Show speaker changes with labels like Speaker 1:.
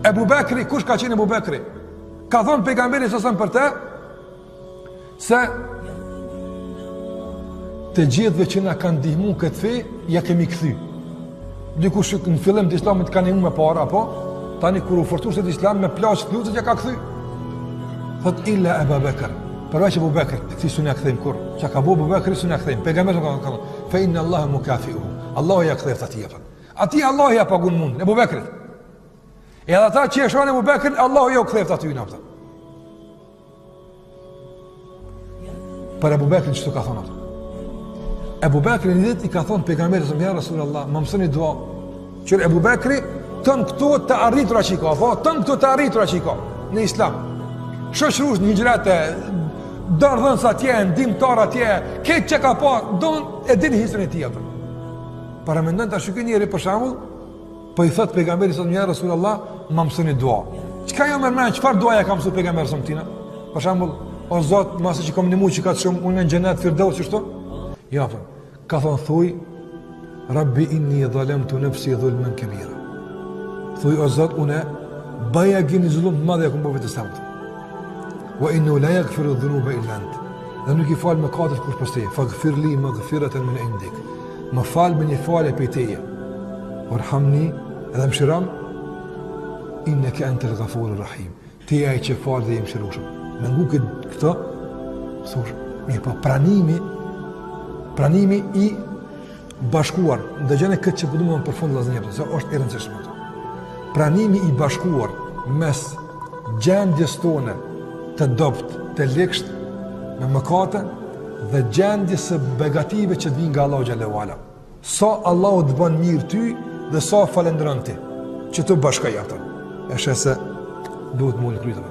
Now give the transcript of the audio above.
Speaker 1: Ebu Bekri, kush ka qenë Ebu Bekri? Ka thonë pejgamberi sasën për te, se të gjithve që na kanë ndihmu këtë fe, ja kemi këthy. Dikush në fillim të islamit kanë imu me para, apo? Tani kur u fortu se të islam me plaqë të lutët ja ka këthy. Thot illa Ebu Bekr, përveç Ebu Bekr, këthi su nja këthejmë kur. Që ka bu Ebu Bekri su nja këthejmë. Pejgamberi ka thonë, fe inna Allahe mukafiuhu. Allahu ja këthejt ati jepën. Ati Allahu ja pagun mund, Ebu Bekrit. E edhe ta që e shonë Ebu Bekrit, Allahu ja u këthejt ati ju napëta. Për Ebu Bekrin që të ka thonë ato. Ebu Bekri një dit i ka thonë pejgamberi së mja Rasulullah, më mësëni dua. Qërë Ebu Bekri, tënë këto të arritura që i ka, tënë këto të arritura që i ka në islam. Shoqërush një gjërate, dërdhënës atje, ndimtar atje, ketë që ka pa, donë e dini historin e tij atë. Para mendon të shukë njëri për shembull, po i thot pejgamberi së mja Rasulullah, më mësëni dua. Çka jo mërmen, çfarë duaja ka mësu pejgamberi së mtina? Për shembull, o Zot, masë që kom një muj që ka të shumë, unë në xhenet Firdaus që shto? Ja, ka thonë thuj, Rabbi inni dhalamtu nafsi dhulman kabira. Thuj, o Zot, unë baja gjeni zullum të madhe e këmë bëve të samt. Wa innu la yaghfiru dhunuba illa ant. Dhe nuk i fal mëkatet kush pas teje. Faghfir li maghfiratan min indik. Më fal me një falje prej teje. Warhamni, edhe më shiram, innaka antal ghafurur rahim. Ti ai që fal dhe i mëshirueshëm. Në ngu këto, thush, mirë po pranimi i bashkuar, ndëgjane këtë që përdojmë në përfund laznjepët, se është e rëndësishme. Pranimi i bashkuar mes gjendjes tone të dopt, të lekësht, me mëkate, dhe gjendjes së begative që të vinë nga Allahu xhallahu ala. Sa Allahu të bën mirë ty, dhe sa falendron ti, që të bashkaj ata. E shese, duhet më në krytëve.